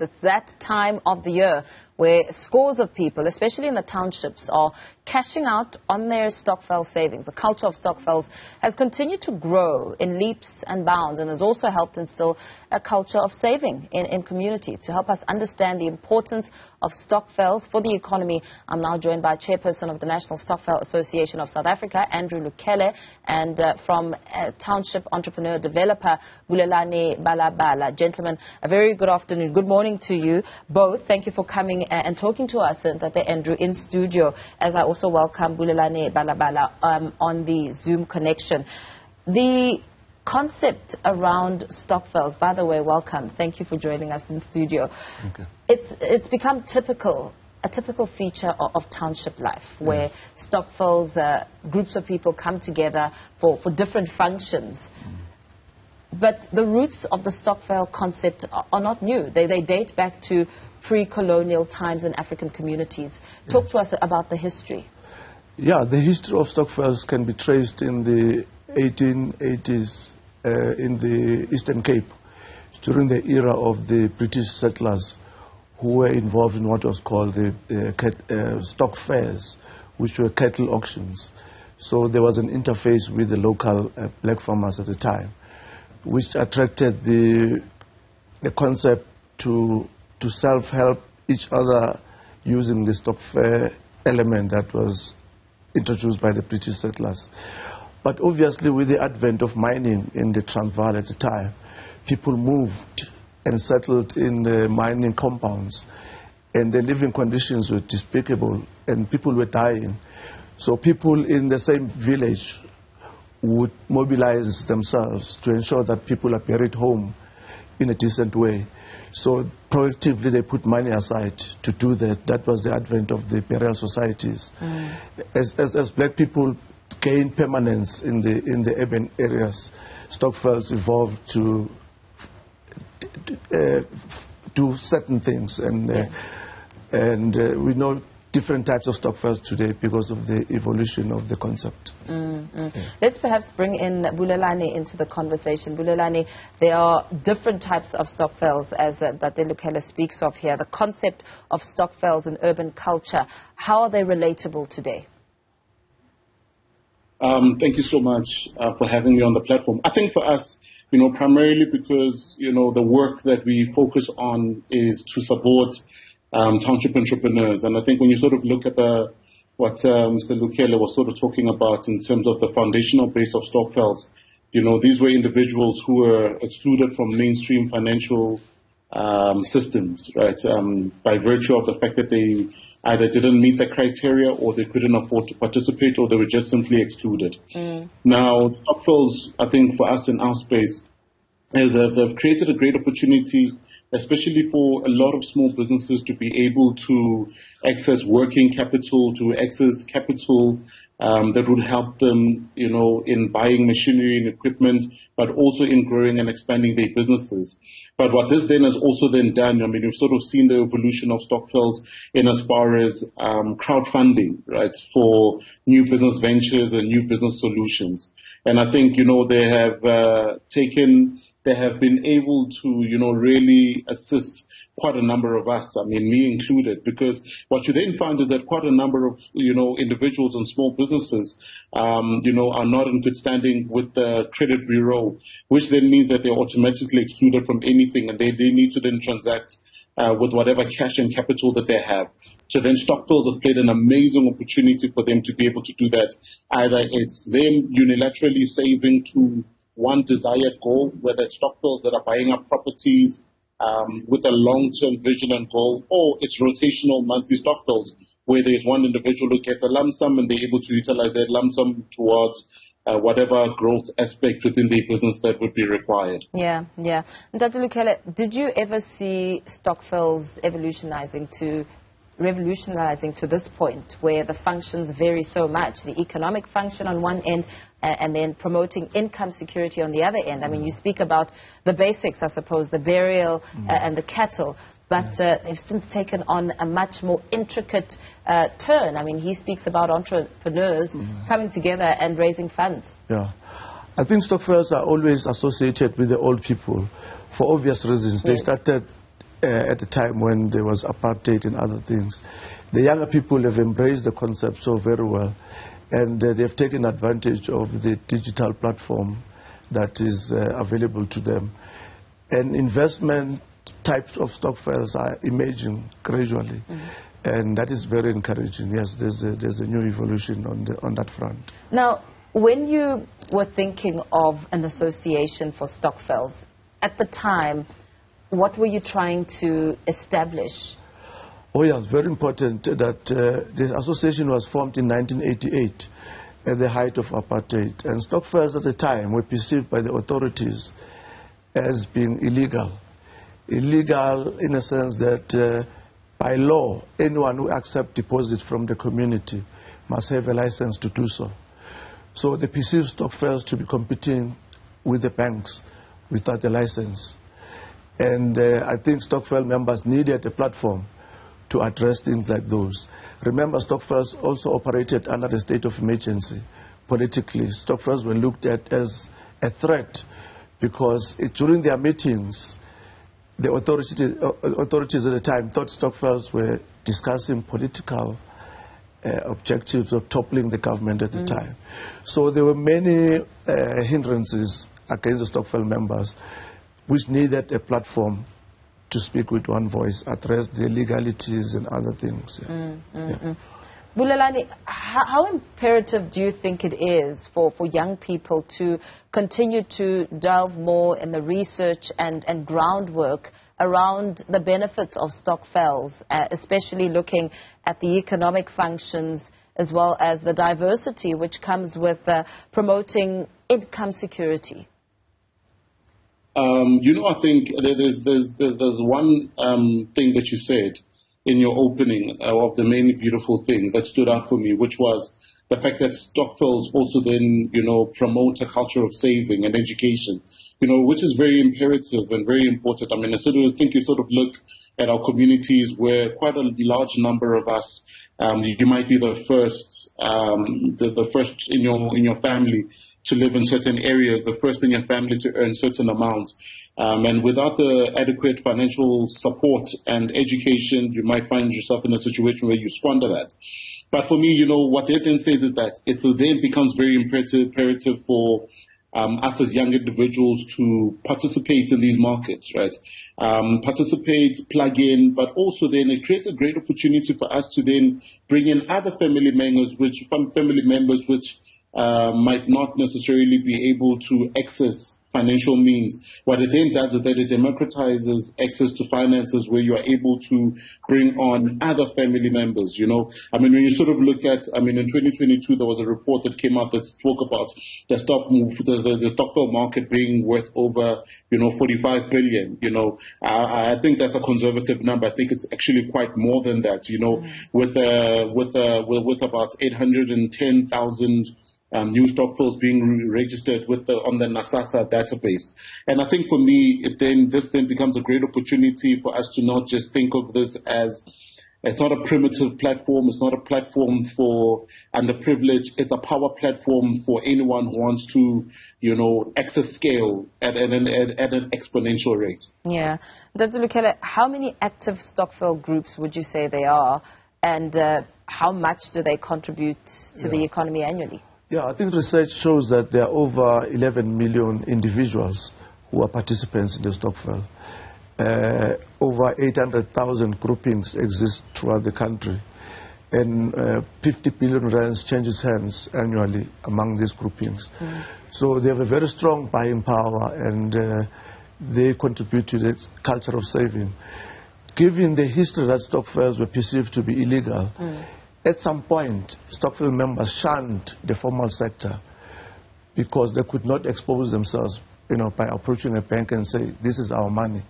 It's that time of the year where scores of people, especially in the townships, are cashing out on their stokvel savings. The culture of stokvels has continued to grow in leaps and bounds and has also helped instill a culture of saving in communities. To help us understand the importance of stokvels for the economy, I'm now joined by Chairperson of the National Stokvel Association of South Africa, Andrew Lukhele, and from Township Entrepreneur Developer Bulelani Balabala. Gentlemen, a very good afternoon. Good morning to you both. Thank you for coming and talking to us, Andrew, in studio, as I also welcome Bulelani Balabala on the Zoom connection. The concept around stokvels, by the way, welcome. Thank you for joining us in studio. Okay. It's become a typical feature of township life, where stokvels, groups of people come together for different functions. But the roots of the stokvel concept are not new. They date back to pre-colonial times in African communities. Talk to us about the history. Yeah, the history of stokvels can be traced in the 1880s in the Eastern Cape, during the era of the British settlers who were involved in what was called the stock fairs, which were cattle auctions. So there was an interface with the local black farmers at the time, which attracted the concept to self-help each other using the stock fair element that was introduced by the British settlers. But obviously, with the advent of mining in the Transvaal at the time, people moved and settled in the mining compounds, and the living conditions were despicable, and people were dying. So people in the same village would mobilize themselves to ensure that people are buried home in a decent way. So proactively they put money aside to do that. That was the advent of the burial societies. As black people gained permanence in the urban areas, stokvels evolved to do certain things, and we know different types of stokvels today because of the evolution of the concept. Let's perhaps bring in Bulelani into the conversation. Bulelani, there are different types of stokvels, as that Lukhele speaks of here. The concept of stokvels in urban culture, how are they relatable today? Thank you so much for having me on the platform. I think for us, primarily because, the work that we focus on is to support township entrepreneurs. And I think when you sort of look at what Mr. Lukhele was sort of talking about in terms of the foundational base of stokvels, these were individuals who were excluded from mainstream financial systems, right, by virtue of the fact that they either didn't meet the criteria, or they couldn't afford to participate, or they were just simply excluded. Now, stokvels, I think for us in our space, is they've created a great opportunity, especially for a lot of small businesses, to be able to access working capital, to access capital that would help them, in buying machinery and equipment, but also in growing and expanding their businesses. But what this then has also then done, we've sort of seen the evolution of stokvels in as far as crowdfunding, right, for new business ventures and new business solutions. And I think, they have been able to, really assist quite a number of us, me included, because what you then find is that quite a number of, individuals and small businesses, are not in good standing with the credit bureau, which then means that they're automatically excluded from anything, and they need to then transact with whatever cash and capital that they have. So then stokvels have played an amazing opportunity for them to be able to do that. Either it's them unilaterally saving to one desired goal, whether it's stokvels that are buying up properties with a long-term vision and goal, or it's rotational monthly stokvels, where there's one individual who gets a lump sum and they're able to utilize that lump sum towards whatever growth aspect within their business that would be required. Yeah. Dr. Lukhele, did you ever see stokvels revolutionizing to this point, where the functions vary so much, the economic function on one end and then promoting income security on the other end? You speak about the basics, I suppose, the burial and the cattle, but they've since taken on a much more intricate turn. He speaks about entrepreneurs coming together and raising funds. Yeah, I think stokvels are always associated with the old people for obvious reasons. They started at the time when there was apartheid and other things. The younger people have embraced the concept so very well, and they've taken advantage of the digital platform that is available to them. And investment types of stokvels are emerging gradually, and that is very encouraging. Yes, there's a new evolution on that front. Now, when you were thinking of an association for stokvels, at the time, what were you trying to establish? Oh yes, very important that the association was formed in 1988 at the height of apartheid, and stokvels at the time were perceived by the authorities as being illegal. Illegal in a sense that by law, anyone who accepts deposits from the community must have a license to do so. So they perceived stokvels to be competing with the banks without a license. And I think stokvel members needed a platform to address things like those. Remember, stokvels also operated under the state of emergency. Politically, stokvels were looked at as a threat because during their meetings, the authorities at the time thought stokvels were discussing political objectives of toppling the government at the time. So there were many hindrances against the stokvel members which needed a platform to speak with one voice, address the legalities and other things. Bulelani, how imperative do you think it is for young people to continue to delve more in the research and groundwork around the benefits of stokvels, especially looking at the economic functions as well as the diversity which comes with promoting income security? I think there's one thing that you said in your opening of the many beautiful things that stood out for me, which was the fact that stokvels also then, promote a culture of saving and education, which is very imperative and very important. I mean, I think you sort of look at our communities where quite a large number of us, you might be the first in your family to live in certain areas, the first in your family to earn certain amounts. And without the adequate financial support and education, you might find yourself in a situation where you squander that. But for me, what it then says is that it then becomes very imperative for us as young individuals to participate in these markets, right? Participate, plug in, but also then it creates a great opportunity for us to then bring in other family members which might not necessarily be able to access financial means. What it then does is that it democratizes access to finances where you are able to bring on other family members, I mean, when you sort of look at, in 2022, there was a report that came out that spoke about the stokvel market being worth over, 45 billion, I think that's a conservative number. I think it's actually quite more than that, with about 810,000 new stokvels being registered on the NASASA database. And I think for me, this then becomes a great opportunity for us to not just think of this as it's not a primitive platform, it's not a platform for underprivileged, it's a power platform for anyone who wants to, access scale at an exponential rate. Yeah. Dr. Lukhele, how many active stokvel groups would you say there are, and how much do they contribute to the economy annually? Yeah, I think research shows that there are over 11 million individuals who are participants in the stokvel. Over 800,000 groupings exist throughout the country, and 50 billion rands changes hands annually among these groupings. So they have a very strong buying power, and they contribute to the culture of saving. Given the history that stokvels were perceived to be illegal, at some point, stokvel members shunned the formal sector because they could not expose themselves, by approaching a bank and say, this is our money.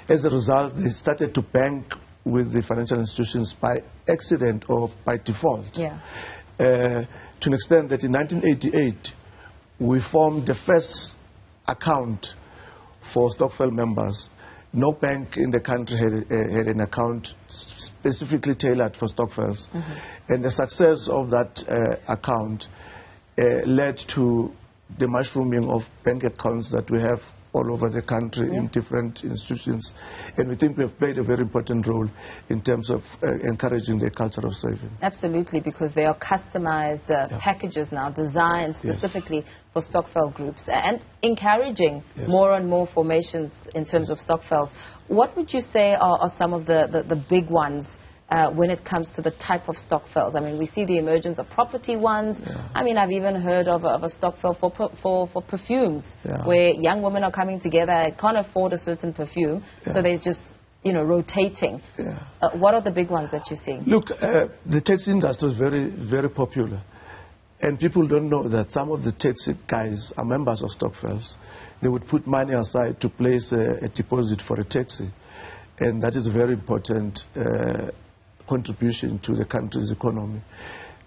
As a result, they started to bank with the financial institutions by accident or by default. To an extent that in 1988, we formed the first account for stokvel members. No bank in the country had an account specifically tailored for stokvels. And the success of that account led to the mushrooming of bank accounts that we have all over the country in different institutions. And we think we have played a very important role in terms of encouraging the culture of saving. Absolutely, because they are customized packages now, designed specifically for Stokvel groups, and encouraging more and more formations in terms of Stokvels. What would you say are some of the big ones when it comes to the type of Stokvels? I mean, we see the emergence of property ones. I mean, I've even heard of a Stokvel for perfumes, where young women are coming together, can't afford a certain perfume, so they're just, you know, rotating. What are the big ones that you're seeing? Look, the taxi industry is very, very popular. And people don't know that some of the taxi guys are members of Stokvels. They would put money aside to place a deposit for a taxi. And that is a very important contribution to the country's economy.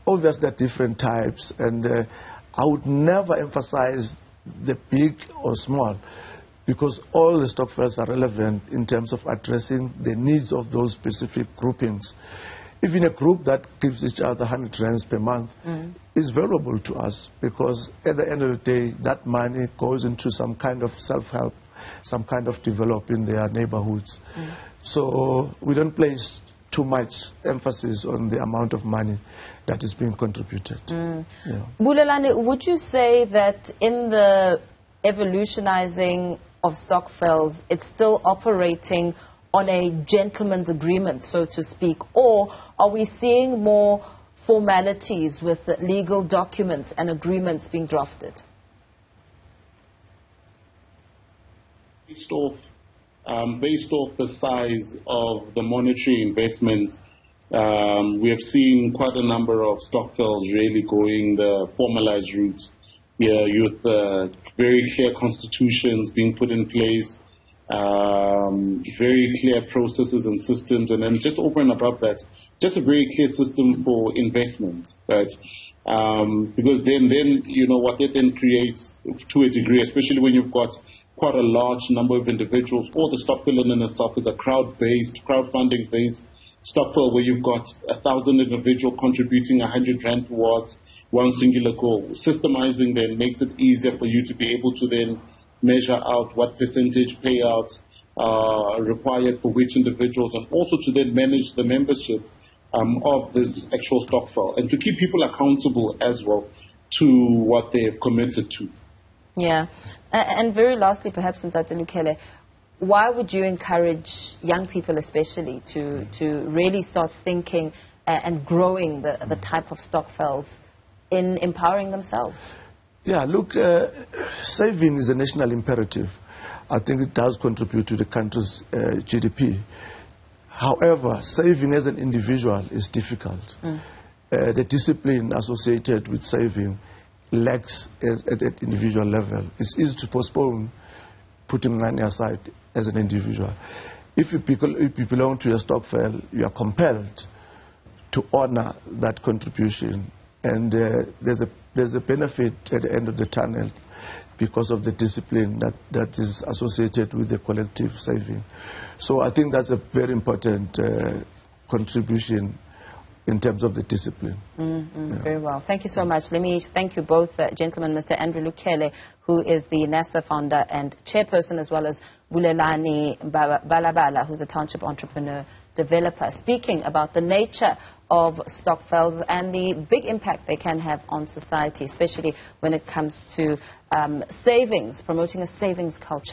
Obviously, there are different types, and I would never emphasize the big or small, because all the Stokvels are relevant in terms of addressing the needs of those specific groupings. Even a group that gives each other 100 rands per month is valuable to us, because at the end of the day, that money goes into some kind of self-help, some kind of developing their neighborhoods. So we don't place too much emphasis on the amount of money that is being contributed. Bulelani, would you say that in the evolutionizing of Stokvels, it's still operating on a gentleman's agreement, so to speak, or are we seeing more formalities with legal documents and agreements being drafted? Based off the size of the monetary investment, we have seen quite a number of Stokvels really going the formalized route. With very clear constitutions being put in place, very clear processes and systems, and then just over and above that, just a very clear system for investment, right? Because then you know what it then creates to a degree, especially when you've got quite a large number of individuals, or the Stokvel in itself is a crowdfunding-based Stokvel where you've got 1,000 individuals contributing 100 rand towards one singular goal. Systemizing then makes it easier for you to be able to then measure out what percentage payouts are required for which individuals, and also to then manage the membership of this actual Stokvel, and to keep people accountable as well to what they've committed to. Yeah. And very lastly, perhaps, Lukhele, why would you encourage young people especially to really start thinking and growing the type of Stokvels in empowering themselves? Yeah, look, saving is a national imperative. I think it does contribute to the country's GDP. However, saving as an individual is difficult. The discipline associated with saving lacks at the individual level. It's easy to postpone putting money aside as an individual. If you belong to a Stokvel, you are compelled to honor that contribution. And there's a benefit at the end of the tunnel because of the discipline that is associated with the collective saving. So I think that's a very important contribution in terms of the discipline. Very well. Thank you so much. Let me thank you both, gentlemen, Mr. Andrew Lukhele, who is the NASA founder and chairperson, as well as Bulelani Balabala, who's a township entrepreneur developer, speaking about the nature of Stokvels and the big impact they can have on society, especially when it comes to savings, promoting a savings culture.